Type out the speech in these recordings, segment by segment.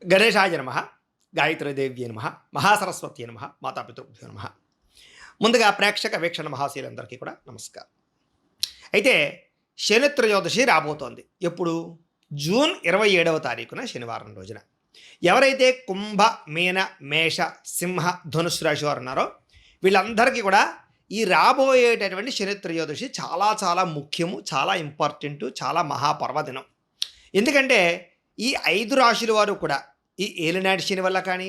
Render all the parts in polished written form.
గణేశాయ నమః, గాయత్రీదేవ్యై నమః, మహాసరస్వత్యై నమః, మాతాపితృభ్యో నమః. ముందుగా ప్రేక్షక వీక్షణ మహాశీలందరికీ కూడా నమస్కారం. అయితే శని త్రయోదశి రాబోతోంది. ఎప్పుడు? జూన్ 27వ తారీఖున శనివారం రోజున. ఎవరైతే కుంభ, మీన, మేష, సింహ, ధనుస్సు రాశి వారు ఉన్నారో వీళ్ళందరికీ కూడా ఈ రాబోయేటటువంటి శని త్రయోదశి చాలా చాలా ముఖ్యము, చాలా ఇంపార్టెంటు, చాలా మహాపర్వదినం. ఎందుకంటే ఈ 5 రాశుల వారు కూడా ఈ ఏలినాటి శని వల్ల కానీ,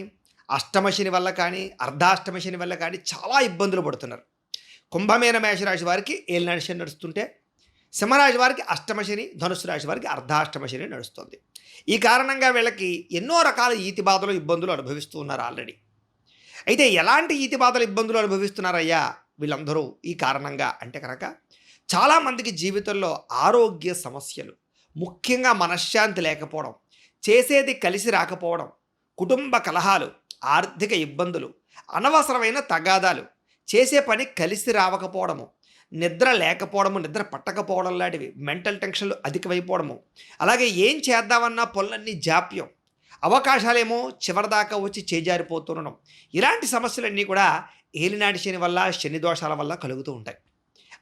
అష్టమ శని వల్ల కానీ, అర్ధాష్టమ శని వల్ల కానీ చాలా ఇబ్బందులు పడుతున్నారు. కుంభమీన మేషరాశి వారికి ఏలినాటి శని నడుస్తుంటే, సింహరాశి వారికి అష్టమ శని, ధనుస్సు రాశి వారికి అర్ధాష్టమ శని నడుస్తుంది. ఈ కారణంగా వీళ్ళకి ఎన్నో రకాల ఈతి బాధలు, ఇబ్బందులు అనుభవిస్తూ ఉన్నారు ఆల్రెడీ. అయితే ఎలాంటి ఈతి బాధలు, ఇబ్బందులు అనుభవిస్తున్నారయ్యా వీళ్ళందరూ ఈ కారణంగా అంటే కనుక చాలామందికి జీవితంలో ఆరోగ్య సమస్యలు, ముఖ్యంగా మనశ్శాంతి లేకపోవడం, చేసేది కలిసి రాకపోవడం, కుటుంబ కలహాలు, ఆర్థిక ఇబ్బందులు, అనవసరమైన తగాదాలు, చేసే పని కలిసి రావకపోవడము, నిద్ర లేకపోవడము, నిద్ర పట్టకపోవడం లాంటివి, మెంటల్ టెన్షన్లు అధికమైపోవడము, అలాగే ఏం చేద్దామన్నా పనులన్నీ జాప్యం, అవకాశాలేమో చివరిదాకా వచ్చి చేజారిపోతుండడం, ఇలాంటి సమస్యలన్నీ కూడా ఏలినాటి శని వల్ల, శని దోషాల వల్ల కలుగుతూ ఉంటాయి.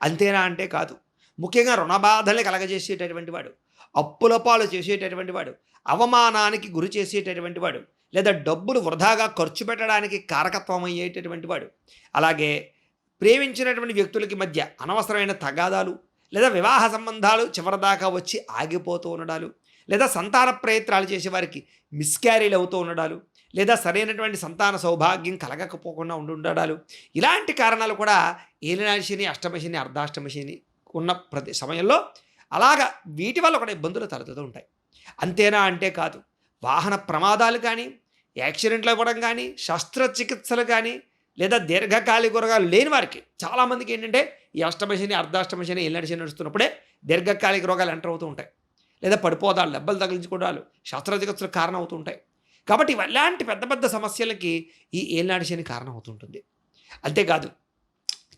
అంతేనా అంటే కాదు. ముఖ్యంగా రుణబాధల్ని కలగజేసేటటువంటి వాడు, అప్పుల పాలు చేసేటటువంటి వాడు, అవమానానికి గురి చేసేటటువంటి వాడు, లేదా డబ్బులు వృధాగా ఖర్చు పెట్టడానికి కారకత్వం అయ్యేటటువంటి వాడు, అలాగే ప్రేమించినటువంటి వ్యక్తులకి మధ్య అనవసరమైన తగాదాలు, లేదా వివాహ సంబంధాలు చివరిదాకా వచ్చి ఆగిపోతూ ఉండడాలు, లేదా సంతాన ప్రయత్నాలు చేసేవారికి మిస్క్యారీలు అవుతూ ఉండడాలు, లేదా సరైనటువంటి సంతాన సౌభాగ్యం కలగకపోకుండా ఉండడాలు, ఇలాంటి కారణాలు కూడా ఏలినాటి శని, అష్టమ శని, అర్ధాష్టమ శని ఉన్న ప్రతి సమయంలో అలాగా వీటి వల్ల కూడా ఇబ్బందులు తలెత్తుతూ ఉంటాయి. అంతేనా అంటే కాదు. వాహన ప్రమాదాలు కానీ, యాక్సిడెంట్లు అవ్వడం కానీ, శస్త్రచికిత్సలు కానీ, లేదా దీర్ఘకాలిక రోగాలు లేని వారికి చాలామందికి ఏంటంటే ఈ అష్టమ శని, అర్ధాష్టమ శని, ఏలినాటి శని నడుస్తున్నప్పుడే దీర్ఘకాలిక రోగాలు ఎంటర్ అవుతూ ఉంటాయి, లేదా పడిపోదాలు, దెబ్బలు తగిలించుకోవడాలు, శస్త్రచికిత్సలు కారణం అవుతూ ఉంటాయి. కాబట్టి ఇలాంటి పెద్ద పెద్ద సమస్యలకి ఈ ఏలినాటి శని కారణం అవుతుంటుంది. అంతేకాదు,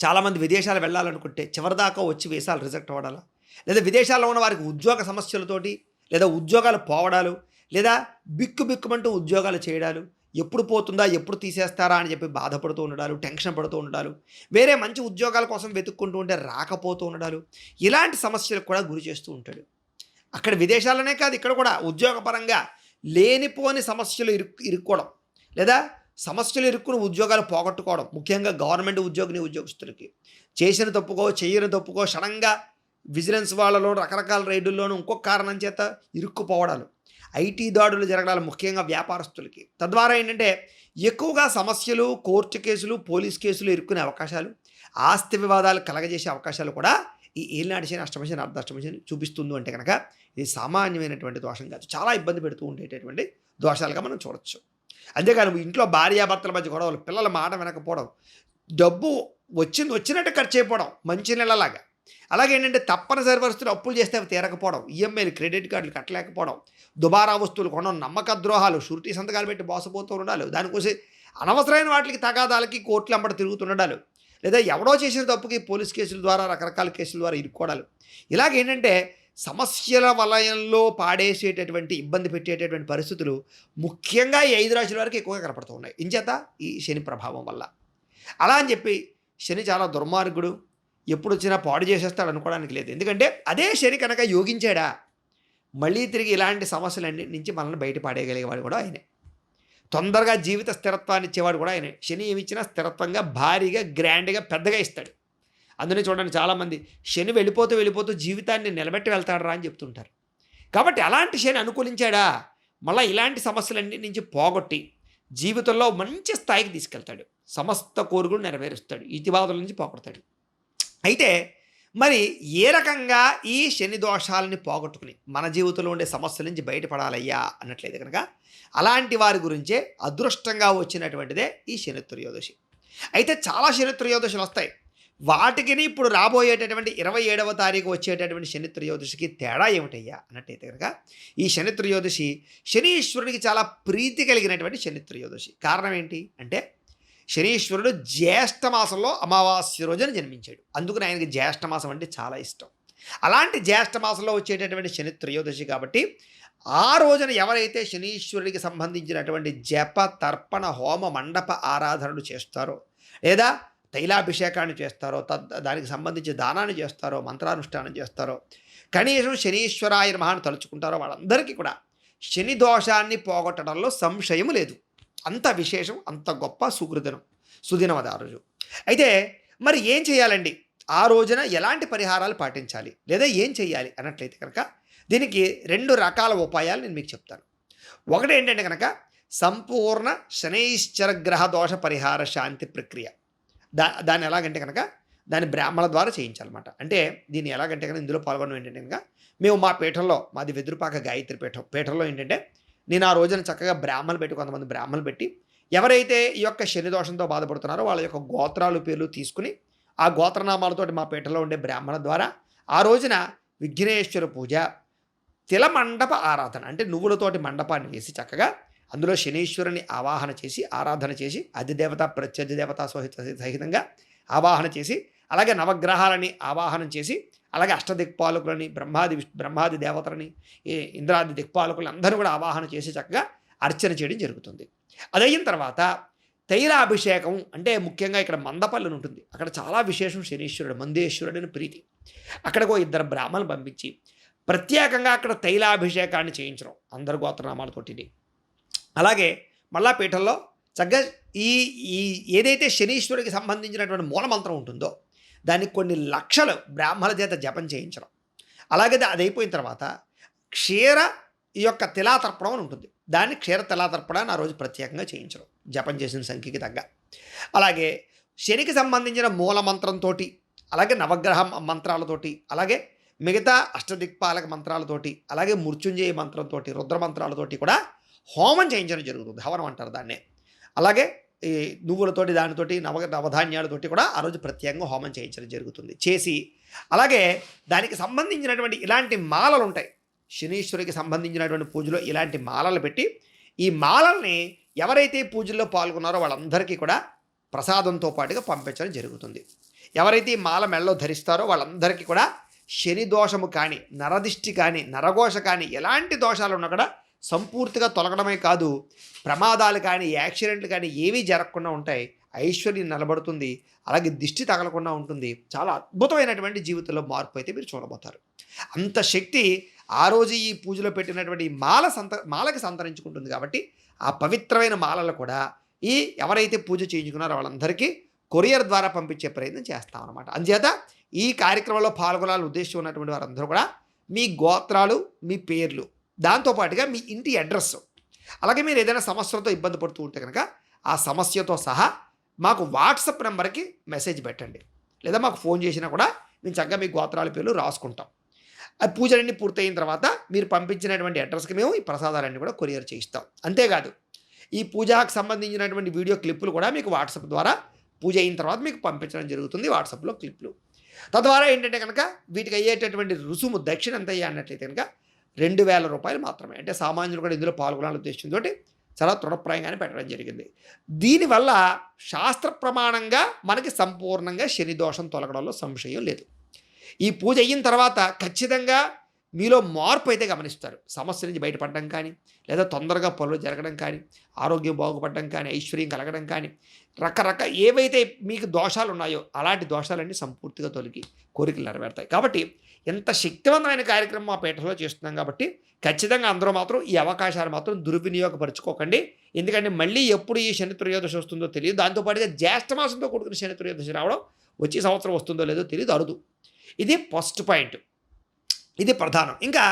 చాలామంది విదేశాలు వెళ్ళాలనుకుంటే చివరిదాకా వచ్చి వీసాలు రిజెక్ట్ అవ్వడాలా, లేదా విదేశాల్లో ఉన్న వారికి ఉద్యోగ సమస్యలతోటి, లేదా ఉద్యోగాలు పోవడాలు, లేదా బిక్కుమంటూ ఉద్యోగాలు చేయడాలు, ఎప్పుడు పోతుందా, ఎప్పుడు తీసేస్తారా అని చెప్పి బాధపడుతూ ఉండడాలు, టెన్షన్ పడుతూ ఉండడాలు, వేరే మంచి ఉద్యోగాల కోసం వెతుక్కుంటూ ఉంటే రాకపోతూ ఉండడాలు, ఇలాంటి సమస్యలకు కూడా గురి చేస్తూ ఉంటాడు. అక్కడ విదేశాలనే కాదు, ఇక్కడ కూడా ఉద్యోగపరంగా లేనిపోని సమస్యలు ఇరుక్కోవడం, లేదా సమస్యలు ఇరుక్కుని ఉద్యోగాలు పోగొట్టుకోవడం, ముఖ్యంగా గవర్నమెంట్ ఉద్యోగస్తులకి చేసిన తప్పుకో, చేయని తప్పుకో సడన్గా విజిలెన్స్ వాళ్ళలో రకరకాల రైడుల్లోనూ ఇంకొక కారణం చేత ఇరుక్కుపోవడాలు, ఐటీ దాడులు జరగడాలు, ముఖ్యంగా వ్యాపారస్తులకి. తద్వారా ఏంటంటే ఎక్కువగా సమస్యలు, కోర్టు కేసులు, పోలీస్ కేసులు ఇరుక్కునే అవకాశాలు, ఆస్తి వివాదాలు కలగజేసే అవకాశాలు కూడా ఈ ఏలినాటి శని, అష్టమ శని, అర్ధాష్టమ శని చూపిస్తుంది. అంటే కనుక ఇది సామాన్యమైనటువంటి దోషం కాదు, చాలా ఇబ్బంది పెడుతూ ఉండేటటువంటి దోషాలుగా మనం చూడొచ్చు. అంతేకాదు, ఇంట్లో భార్యాభర్తల మధ్య గొడవలు, పిల్లల మాట వినకపోవడం, డబ్బు వచ్చినట్టు ఖర్చు అయిపోవడం మంచి నెలలాగా, అలాగే ఏంటంటే తప్పనిసరి పరిస్థితులు అప్పులు చేస్తే అవి తీరకపోవడం, ఈఎంఐలు, క్రెడిట్ కార్డులు కట్టలేకపోవడం, దుబారా వస్తువులు కొనడం, నమ్మక ద్రోహాలు, షూరిటీ సంతకాలు పెట్టి మోసపోతూ ఉండాలి, దానికోసం అనవసరమైన వాటికి తగాదాలకి కోర్టులు అంబడి తిరుగుతుండాలి, లేదా ఎవడో చేసిన తప్పుకి పోలీస్ కేసుల ద్వారా, రకరకాల కేసుల ద్వారా ఇరుక్కోవడాలు, ఇలాగేంటంటే సమస్యల వలయంలో పాడేసేటటువంటి, ఇబ్బంది పెట్టేటటువంటి పరిస్థితులు ముఖ్యంగా ఈ 5 రాశుల వరకు ఎక్కువగా కనపడుతూ ఉన్నాయి. ఇంచేత ఈ శని ప్రభావం వల్ల. అలా అని చెప్పి శని చాలా దుర్మార్గుడు, ఎప్పుడు వచ్చినా పాడు చేసేస్తాడు అనుకోవడానికి లేదు. ఎందుకంటే అదే శని కనుక యోగించాడా మళ్ళీ తిరిగి ఇలాంటి సమస్యలన్నింటి నుంచి మనల్ని బయటపడేయగలిగేవాడు కూడా ఆయనే. తొందరగా జీవిత స్థిరత్వాన్ని ఇచ్చేవాడు కూడా ఆయనే. శని ఏమిచ్చినా స్థిరత్వంగా, భారీగా, గ్రాండ్గా, పెద్దగా ఇస్తాడు. అందుకని చూడండి, చాలామంది శని వెళ్ళిపోతూ జీవితాన్ని నిలబెట్టి వెళ్తాడరా అని చెప్తుంటారు. కాబట్టి అలాంటి శని అనుకూలించాడా మళ్ళీ ఇలాంటి సమస్యలన్నింటి నుంచి పోగొట్టి జీవితంలో మంచి స్థాయికి తీసుకెళ్తాడు, సమస్త కోరికలు నెరవేరుస్తాడు, ఇతిబాధల నుంచి పోగొడతాడు. అయితే మరి ఏ రకంగా ఈ శని దోషాలని పోగొట్టుకుని మన జీవితంలో ఉండే సమస్యల నుంచి బయటపడాలయ్యా అన్నట్లయితే కనుక అలాంటి వారి గురించే అదృష్టంగా వచ్చినటువంటిదే ఈ శని త్రయోదశి. అయితే చాలా శని త్రయోదశులు వస్తాయి. వాటికి ఇప్పుడు రాబోయేటటువంటి 27వ తారీఖు వచ్చేటటువంటి శని త్రయోదశికి తేడా ఏమిటయ్యా అన్నట్టయితే కనుక ఈ శని త్రయోదశి శనీశ్వరుడికి చాలా ప్రీతి కలిగినటువంటి శని త్రయోదశి. కారణం ఏంటి అంటే శనీశ్వరుడు జ్యేష్ఠ మాసంలో అమావాస్య రోజున జన్మించాడు. అందుకని ఆయనకి జ్యేష్ఠ మాసం అంటే చాలా ఇష్టం. అలాంటి జ్యేష్ఠ మాసంలో వచ్చేటటువంటి శని త్రయోదశి కాబట్టి ఆ రోజున ఎవరైతే శనీశ్వరుడికి సంబంధించినటువంటి జప తర్పణ హోమ మండప ఆరాధనలు చేస్తారో లేదా తైలాభిషేకాన్ని చేస్తారో దానికి సంబంధించి దానాన్ని చేస్తారో మంత్రానుష్ఠానం చేస్తారో కనీసం శనీశ్వరాయ నమః అని తలుచుకుంటారో వాళ్ళందరికీ కూడా శని దోషాన్ని పోగొట్టడంలో సంశయం లేదు. అంత విశేషం, అంత గొప్ప సుదినం అది ఆ రోజు. అయితే మరి ఏం చేయాలండి, ఆ రోజున ఎలాంటి పరిహారాలు పాటించాలి లేదా ఏం చేయాలి అన్నట్లయితే కనుక దీనికి 2 రకాల ఉపాయాలు నేను మీకు చెప్తాను. ఒకటి ఏంటంటే కనుక సంపూర్ణ శనైశ్చర గ్రహ దోష పరిహార శాంతి ప్రక్రియ. దాన్ని ఎలాగంటే కనుక దాన్ని బ్రాహ్మణ ద్వారా చేయించాలన్నమాట. అంటే దీన్ని ఎలాగంటే కనుక ఇందులో పాల్గొనడం ఏంటంటే కనుక మేము మా పీఠంలో, మాది వెదురుపాక గాయత్రి పీఠంలో ఏంటంటే నేను ఆ రోజున చక్కగా కొంతమంది బ్రాహ్మణులు పెట్టి ఎవరైతే ఈ యొక్క శని దోషంతో బాధపడుతున్నారో వాళ్ళ యొక్క గోత్రాలు పేర్లు తీసుకుని ఆ గోత్రనామాలతోటి మా పీఠంలో ఉండే బ్రాహ్మణ ద్వారా ఆ రోజున విఘ్నేశ్వర పూజ, తిల మండప ఆరాధన అంటే నువ్వులతోటి మండపాన్ని వేసి చక్కగా అందులో శనీశ్వరుని ఆవాహన చేసి ఆరాధన చేసి అధిదేవత ప్రత్యధిదేవత సహితంగా ఆవాహన చేసి అలాగే నవగ్రహాలని ఆవాహనం చేసి అలాగే అష్టదిక్పాలకులని బ్రహ్మాది దేవతలని ఇంద్రాది దిక్పాలకులని అందరూ కూడా ఆవాహన చేసి చక్కగా అర్చన చేయడం జరుగుతుంది. అదయిన తర్వాత తైలాభిషేకం అంటే ముఖ్యంగా ఇక్కడ మందపల్లిని ఉంటుంది, అక్కడ చాలా విశేషం శనీశ్వరుడు మందేశ్వరుడిని ప్రీతి. అక్కడికో 2 బ్రాహ్మణులు పంపించి ప్రత్యేకంగా అక్కడ తైలాభిషేకాన్ని చేయించడం అందరు గోత్రనామాలతోటి. అలాగే మళ్ళా పీఠంలో చక్కగా ఈ ఏదైతే శనీశ్వరుడికి సంబంధించినటువంటి మూలమంత్రం ఉంటుందో దాన్ని కొన్ని లక్షలు బ్రాహ్మణుల చేత జపం చేయించడం. అలాగే అది అయిపోయిన తర్వాత క్షీర ఈ యొక్క తిలాతర్పణం అని ఉంటుంది, దాన్ని క్షీర తిలాతర్పణాన్ని ఆ రోజు ప్రత్యేకంగా చేయించడం జపం చేసిన సంఖ్యకి తగ్గ. అలాగే శనికి సంబంధించిన మూలమంత్రంతో అలాగే నవగ్రహ మంత్రాలతోటి అలాగే మిగతా అష్టదిక్పాలక మంత్రాలతోటి అలాగే మృత్యుంజయ మంత్రంతో రుద్రమంత్రాలతోటి కూడా హోమం చేయించడం జరుగుతుంది. హవనం అంటారు దాన్నే. అలాగే ఈ నువ్వులతోటి దానితోటి నవధాన్యాలతోటి కూడా ఆ రోజు ప్రత్యేకంగా హోమం చేయించడం జరుగుతుంది. చేసి అలాగే దానికి సంబంధించినటువంటి ఇలాంటి మాలలు ఉంటాయి, శనీశ్వరికి సంబంధించినటువంటి పూజలో ఇలాంటి మాలలు పెట్టి ఈ మాలల్ని ఎవరైతే పూజల్లో పాల్గొన్నారో వాళ్ళందరికీ కూడా ప్రసాదంతో పాటుగా పంపించడం జరుగుతుంది. ఎవరైతే ఈ మాల మెళ్ళలో ధరిస్తారో వాళ్ళందరికీ కూడా శని దోషము కానీ నరదిష్టి కానీ నరఘోష కానీ ఎలాంటి దోషాలు ఉన్నా కూడా సంపూర్తిగా తొలగడమే కాదు, ప్రమాదాలు కానీ యాక్సిడెంట్లు కానీ ఏవీ జరగకుండా ఉంటాయి, ఐశ్వర్యం నిలబడుతుంది, అలాగే దిష్టి తగలకుండా ఉంటుంది. చాలా అద్భుతమైనటువంటి జీవితంలో మార్పు అయితే మీరు చూడబోతారు. అంత శక్తి ఆ రోజు ఈ పూజలో పెట్టినటువంటి మాలకి సంతరించుకుంటుంది. కాబట్టి ఆ పవిత్రమైన మాలలు కూడా ఎవరైతే పూజ చేయించుకున్నారో వాళ్ళందరికీ కొరియర్ ద్వారా పంపించే ప్రయత్నం చేస్తామన్నమాట. అందుచేత ఈ కార్యక్రమంలో పాల్గొనాలని ఉద్దేశం ఉన్నటువంటి వారందరూ కూడా మీ గోత్రాలు, మీ పేర్లు, దాంతోపాటుగా మీ ఇంటి అడ్రస్, అలాగే మీరు ఏదైనా సమస్యలతో ఇబ్బంది పడుతూ ఉంటే కనుక ఆ సమస్యతో సహా మాకు వాట్సాప్ నెంబర్కి మెసేజ్ పెట్టండి, లేదా మాకు ఫోన్ చేసినా కూడా మేము చక్కగా మీ గోత్రాల పేర్లు రాసుకుంటాం. ఆ పూజలన్నీ పూర్తయిన తర్వాత మీరు పంపించినటువంటి అడ్రస్కి మేము ఈ ప్రసాదాలన్నీ కూడా కొరియర్ చేయిస్తాం. అంతేకాదు ఈ పూజకు సంబంధించినటువంటి వీడియో క్లిప్పులు కూడా మీకు వాట్సాప్ ద్వారా పూజ అయిన తర్వాత మీకు పంపించడం జరుగుతుంది, వాట్సాప్లో క్లిప్లు. తద్వారా ఏంటంటే కనుక వీటికి అయ్యేటటువంటి రుసుము దక్షిణ ఎంత అయ్యా అన్నట్లయితే కనుక 2,000 రూపాయలు మాత్రమే. అంటే సామాన్యులు కూడా ఇందులో పాల్గొనాలని ఉద్దేశంతో చాలా తృఢప్రాయంగానే పెట్టడం జరిగింది. దీనివల్ల శాస్త్ర ప్రమాణంగా మనకి సంపూర్ణంగా శని దోషం తొలగడంలో సంశయం లేదు. ఈ పూజ అయిన తర్వాత ఖచ్చితంగా మీలో మార్పు అయితే గమనిస్తారు. సమస్య నుంచి బయటపడడం కానీ, లేదా తొందరగా పనులు జరగడం కానీ, ఆరోగ్యం బాగుపడడం కానీ, ఐశ్వర్యం కలగడం కానీ, ఏవైతే మీకు దోషాలు ఉన్నాయో అలాంటి దోషాలన్నీ సంపూర్తిగా తొలగి కోరికలు నెరవేరుతాయి. కాబట్టి ఎంత శక్తివంతమైన కార్యక్రమం మా పీఠంలో చేస్తున్నాం కాబట్టి ఖచ్చితంగా అందరూ మాత్రం ఈ అవకాశాలు మాత్రం దుర్వినియోగపరచుకోకండి. ఎందుకంటే మళ్ళీ ఎప్పుడు ఈ శని త్రయోదశి వస్తుందో తెలియదు. దాంతోపాటుగా జ్యేష్ఠ మాసంతో కూడుకున్న శని త్రయోదశి రావడం వచ్చే సంవత్సరం వస్తుందో లేదో తెలియదు, అరుదు. ఇది ఫస్ట్ పాయింట్, ఇది ప్రధానం. ఇంకా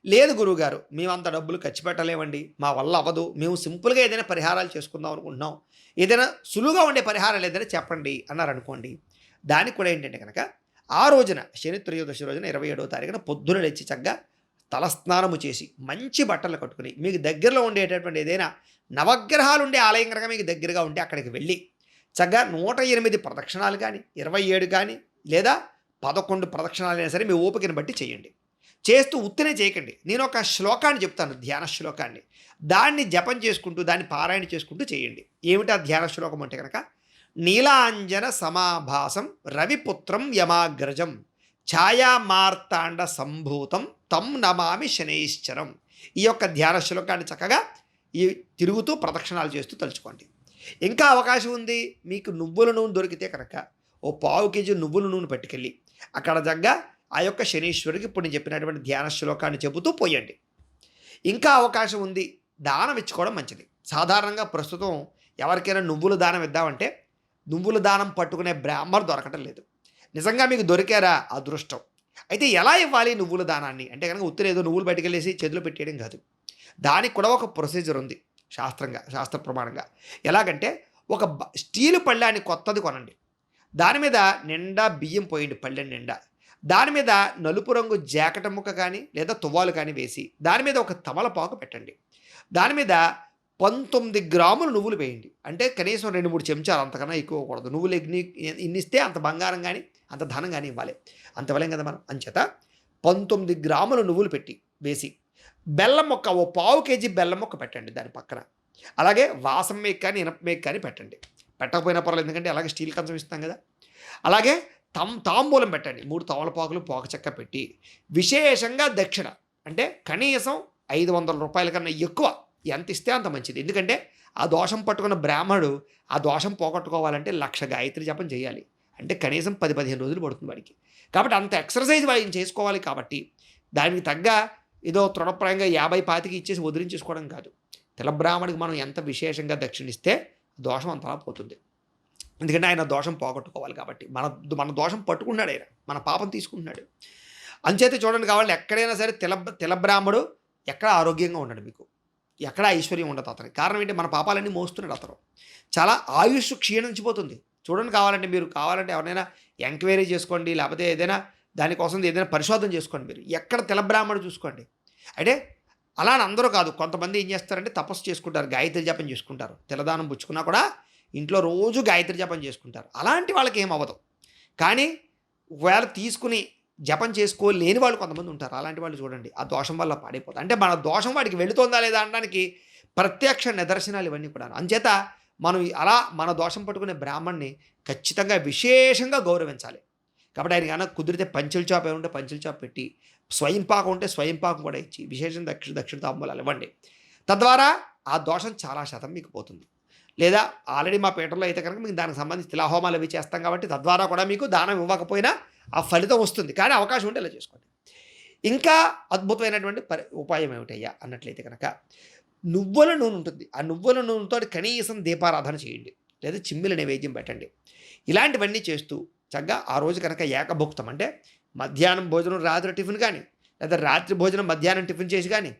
లేదు గురువుగారు, మేము అంత డబ్బులు ఖర్చు పెట్టలేమండి, మా వల్ల అవ్వదు, మేము సింపుల్గా ఏదైనా పరిహారాలు చేసుకుందాం అనుకుంటున్నాం, ఏదైనా సులువుగా ఉండే పరిహారాలు ఏదైనా చెప్పండి అన్నారనుకోండి. దానికి కూడా ఏంటంటే కనుక ఆ రోజున శని త్రయోదశి రోజున 27వ తారీఖున పొద్దున లేచి చక్కగా తలస్నానము చేసి మంచి బట్టలు కట్టుకుని మీకు దగ్గరలో ఉండేటటువంటి ఏదైనా నవగ్రహాలు ఉండే ఆలయం కనుక మీకు దగ్గరగా ఉంటే అక్కడికి వెళ్ళి చక్కగా 108 ప్రదక్షిణాలు కానీ 27 కానీ లేదా 11 ప్రదక్షిణాలు అయినా సరే మీ ఓపికను బట్టి చేయండి. చేస్తూ ఉత్తినే చేయకండి. నేను ఒక శ్లోకాన్ని చెప్తాను, ధ్యాన శ్లోకాన్ని, దాన్ని జపం చేసుకుంటూ దాన్ని పారాయణ చేసుకుంటూ చేయండి. ఏమిటా ధ్యాన శ్లోకం అంటే కనుక నీలాంజన సమాభాసం రవిపుత్రం యమాగ్రజం ఛాయామార్తాండ సంభూతం తం నమామి శనైశ్చరం. ఈ యొక్క ధ్యాన శ్లోకాన్ని చక్కగా ఈ తిరుగుతూ ప్రదక్షిణాలు చేస్తూ తలుచుకోండి. ఇంకా అవకాశం ఉంది, మీకు నువ్వుల నూనె దొరికితే కనుక ఓ పావు కేజీ నువ్వుల నూనె పట్టుకెళ్ళి అక్కడ దగ్గర ఆ యొక్క శనీశ్వరుడికి ఇప్పుడు నేను చెప్పినటువంటి ధ్యాన శ్లోకాన్ని చెబుతూ పోయండి. ఇంకా అవకాశం ఉంది, దానం ఇచ్చుకోవడం మంచిది. సాధారణంగా ప్రస్తుతం ఎవరికైనా నువ్వుల దానం ఇద్దామంటే నువ్వుల దానం పట్టుకునే బ్రాహ్మణులు దొరకటం లేదు. నిజంగా మీకు దొరికారా అదృష్టం. అయితే ఎలా ఇవ్వాలి నువ్వుల దానాన్ని అంటే కనుక ఉత్తరేదో నువ్వులు బయటకెళ్ళేసి చేతిలో పెట్టేయడం కాదు. దానికి కూడా ఒక ప్రొసీజర్ ఉంది శాస్త్ర ప్రమాణంగా. ఎలాగంటే ఒక స్టీలు పళ్ళాన్ని కొత్తది కొనండి, దాని మీద నిండా బియ్యం పోయండి, పళ్ళెం నిండా. దాని మీద నలుపు రంగు జాకెట్ ముక్క కానీ లేదా తువ్వాలు కానీ వేసి దాని మీద ఒక తమలపాకు పెట్టండి. దాని మీద 19 గ్రాములు నువ్వులు వేయండి. అంటే కనీసం 2-3 చెంచాలు, అంతకన్నా ఎక్కువ కూడదు. నువ్వులు ఇన్నిస్తే అంత బంగారం కానీ అంత ధనం కానీ ఇవ్వాలి. అంత ఇవ్వలేం కదా మనం. అంచేత 19 గ్రాములు నువ్వులు పెట్టి వేసి బెల్లం మొక్క ఓ పావు కేజీ బెల్లం మొక్క పెట్టండి దాని పక్కన. అలాగే వాసం మేక కానీ ఇనప మేక కానీ పెట్టండి. పెట్టకపోయినా పర్వాలేదు, ఎందుకంటే అలాగే స్టీల్ కంచం ఇస్తాం కదా. అలాగే తాంబూలం పెట్టండి. 3 తమలపాకులు పోక చెక్క పెట్టి విశేషంగా దక్షిణ అంటే కనీసం 500 రూపాయల కన్నా ఎక్కువ ఎంత ఇస్తే అంత మంచిది. ఎందుకంటే ఆ దోషం పట్టుకున్న బ్రాహ్మణుడు ఆ దోషం పోగొట్టుకోవాలంటే 1,00,000 గాయత్రి జపం చేయాలి. అంటే కనీసం 10-15 రోజులు పడుతుంది వాడికి. కాబట్టి అంత ఎక్సర్సైజ్ వాడిని చేసుకోవాలి. కాబట్టి దానికి తగ్గ ఏదో తృణప్రాయంగా 50-25 ఇచ్చేసి వదిలించేసుకోవడం కాదు. తెల బ్రాహ్మడికి మనం ఎంత విశేషంగా దక్షిణిస్తే దోషం అంతలా పోతుంది. ఎందుకంటే ఆయన దోషం పోగొట్టుకోవాలి. కాబట్టి మన దోషం పట్టుకున్నాడు, ఆయన మన పాపం తీసుకుంటున్నాడు. అంచేత చూడండి, కావాలి ఎక్కడైనా సరే తెల బ్రాహ్మడు ఎక్కడ ఆరోగ్యంగా ఉండడు, మీకు ఎక్కడ ఐశ్వర్యం ఉండదు అతనికి. కారణం ఏంటి? మన పాపాలన్నీ మోస్తున్నాడు అతను. చాలా ఆయుష్ క్షీణించిపోతుంది. చూడండి, మీరు కావాలంటే ఎవరైనా ఎంక్వైరీ చేసుకోండి, లేకపోతే ఏదైనా దానికోసం ఏదైనా పరిశోధన చేసుకోండి. మీరు ఎక్కడ తెల బ్రాహ్మడు చూసుకోండి. అంటే అలా అని అందరూ కాదు, కొంతమంది ఏం చేస్తారంటే తపస్సు చేసుకుంటారు, గాయత్రి జపం చేసుకుంటారు. తెల్లదానం పుచ్చుకున్నా కూడా ఇంట్లో రోజు గాయత్రి జపం చేసుకుంటారు. అలాంటి వాళ్ళకి ఏం అవ్వదు. కానీ ఒకవేళ తీసుకుని జపం చేసుకోలేని వాళ్ళు కొంతమంది ఉంటారు. అలాంటి వాళ్ళు చూడండి, ఆ దోషం వల్ల పాడైపోతారు. అంటే మన దోషం వాడికి వెళుతుందా లేదా అనడానికి ప్రత్యక్ష నిదర్శనాలు ఇవన్నీ కూడా. అంచేత మనం అలా మన దోషం పట్టుకునే బ్రాహ్మణ్ణి ఖచ్చితంగా విశేషంగా గౌరవించాలి. కాబట్టి ఆయన కన్నా కుదిరితే పంచుల చాప్ ఏమంటే పంచుల చాప్ పెట్టి, స్వయంపాకం ఉంటే స్వయంపాకం కూడా ఇచ్చి విశేషం దక్షిణ తాంబూలాలు ఇవ్వండి. తద్వారా ఆ దోషం చాలా శాతం మీకు పోతుంది. లేదా ఆల్రెడీ మా పీఠంలో అయితే కనుక మీకు దానికి సంబంధించి తిలాహోమాలు అవి చేస్తాం కాబట్టి తద్వారా కూడా మీకు దానం ఇవ్వకపోయినా ఆ ఫలితం వస్తుంది. కానీ అవకాశం ఉంటే ఇలా చేసుకోండి. ఇంకా అద్భుతమైనటువంటి ఉపాయం ఏమిటయ్యా అన్నట్లయితే కనుక నువ్వుల నూనె ఉంటుంది. ఆ నువ్వుల నూనెతో కనీసం దీపారాధన చేయండి, లేదా చిమ్మిల నైవేద్యం పెట్టండి. ఇలాంటివన్నీ చేస్తూ చక్కగా ఆ రోజు కనుక ఏకభుక్తం అంటే మధ్యాహ్నం భోజనం రాత్రి టిఫిన్ కానీ, లేదా రాత్రి భోజనం మధ్యాహ్నం టిఫిన్ చేసి కానీ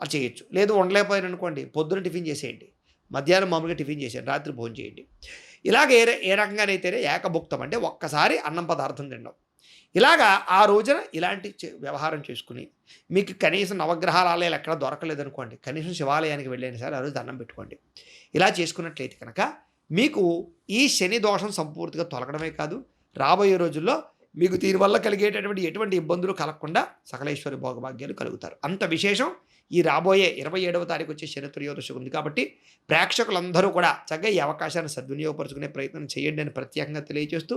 అది చేయొచ్చు. లేదు ఉండలేకపోయాను అనుకోండి, పొద్దున టిఫిన్ చేసేయండి, మధ్యాహ్నం మామూలుగా టిఫిన్ చేసేయండి, రాత్రి భోజనం చేయండి. ఇలాగ ఏ రకంగానైతేనే ఏకభుక్తం అంటే ఒక్కసారి అన్నం పదార్థం తినడం. ఇలాగా ఆ రోజున ఇలాంటి వ్యవహారం చేసుకుని మీకు కనీసం నవగ్రహాల ఆలయాలు ఎక్కడ దొరకలేదనుకోండి, కనీసం శివాలయానికి వెళ్ళైనా సరే ఆ రోజు దండం పెట్టుకోండి. ఇలా చేసుకున్నట్లయితే కనుక మీకు ఈ శని దోషం సంపూర్తిగా తొలగడమే కాదు, రాబోయే రోజుల్లో మీకు దీనివల్ల కలిగేటటువంటి ఎటువంటి ఇబ్బందులు కలగకుండా సకలేశ్వరి భోగభాగ్యాలు కలుగుతారు. అంత విశేషం ఈ రాబోయే 27వ తారీఖు వచ్చే శని త్రయోదశి ఉంది. కాబట్టి ప్రేక్షకులందరూ కూడా చక్కగా ఈ అవకాశాన్ని సద్వినియోగపరుచుకునే ప్రయత్నం చేయండి అని ప్రత్యేకంగా తెలియజేస్తూ,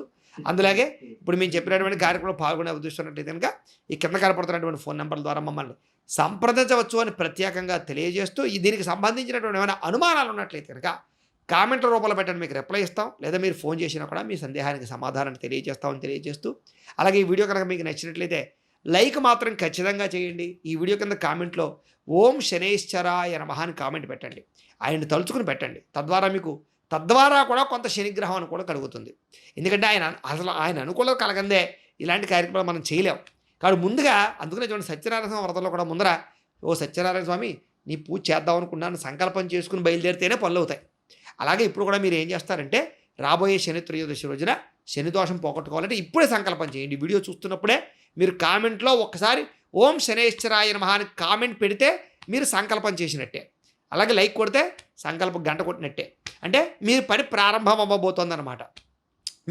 అందులాగే ఇప్పుడు మేము చెప్పినటువంటి కార్యక్రమంలో పాల్గొనే ఉద్దేశిస్తున్నట్లయితే కనుక ఈ కింద కనపడుతున్నటువంటి ఫోన్ నెంబర్ల ద్వారా మమ్మల్ని సంప్రదించవచ్చు అని ప్రత్యేకంగా తెలియజేస్తూ, దీనికి సంబంధించినటువంటి ఏమైనా అనుమానాలు ఉన్నట్లయితే కనుక కామెంట్ల రూపంలో పెట్టండి, మీకు రిప్లై ఇస్తాం. లేదా మీరు ఫోన్ చేసినా కూడా మీ సందేహానికి సమాధానాన్ని తెలియజేస్తామని తెలియజేస్తూ, అలాగే ఈ వీడియో కనుక మీకు నచ్చినట్లయితే లైక్ మాత్రం ఖచ్చితంగా చేయండి. ఈ వీడియో కింద కామెంట్లో ఓం శనైశ్చరాయ నమః అని కామెంట్ పెట్టండి, ఆయన్ని తలుచుకుని పెట్టండి. తద్వారా కూడా కొంత శనిగ్రహం అని కూడా కలుగుతుంది. ఎందుకంటే ఆయన అనుకూలత కలగందే ఇలాంటి కార్యక్రమాలు మనం చేయలేం. కాబట్టి ముందుగా అందుకనే చూడండి, సత్యనారాయణ వ్రతంలో కూడా ముందర ఓ సత్యనారాయణ స్వామి నీ పూజ చేద్దాం అనుకున్నాను సంకల్పం చేసుకుని బయలుదేరితేనే పనులు అవుతాయి. అలాగే ఇప్పుడు కూడా మీరు ఏం చేస్తారంటే రాబోయే శని త్రయోదశి రోజున శని దోషం పోగొట్టుకోవాలంటే ఇప్పుడే సంకల్పం చేయండి. వీడియో చూస్తున్నప్పుడే మీరు కామెంట్లో ఒక్కసారి ఓం శనైశ్చరాయ నమః అని కామెంట్ పెడితే మీరు సంకల్పం చేసినట్టే. అలాగే లైక్ కొడితే సంకల్పం గంట కొట్టినట్టే. అంటే మీరు పని ప్రారంభం అవ్వబోతోందన్నమాట.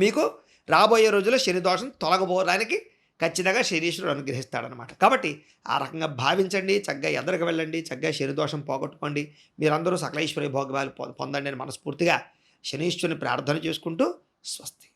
మీకు రాబోయే రోజుల్లో శని దోషం తొలగబోవడానికి ఖచ్చితంగా శనీశ్వరుడు అనుగ్రహిస్తాడనమాట. కాబట్టి ఆ రకంగా భావించండి, చక్కగా ఎదరికి వెళ్ళండి, చక్కగా శని దోషం పోగొట్టుకోండి. మీరందరూ సకలైశ్వర్య భోగాలు పొందండి అని మనస్ఫూర్తిగా శనీశ్వరుని ప్రార్థన చేసుకుంటూ స్వస్తి.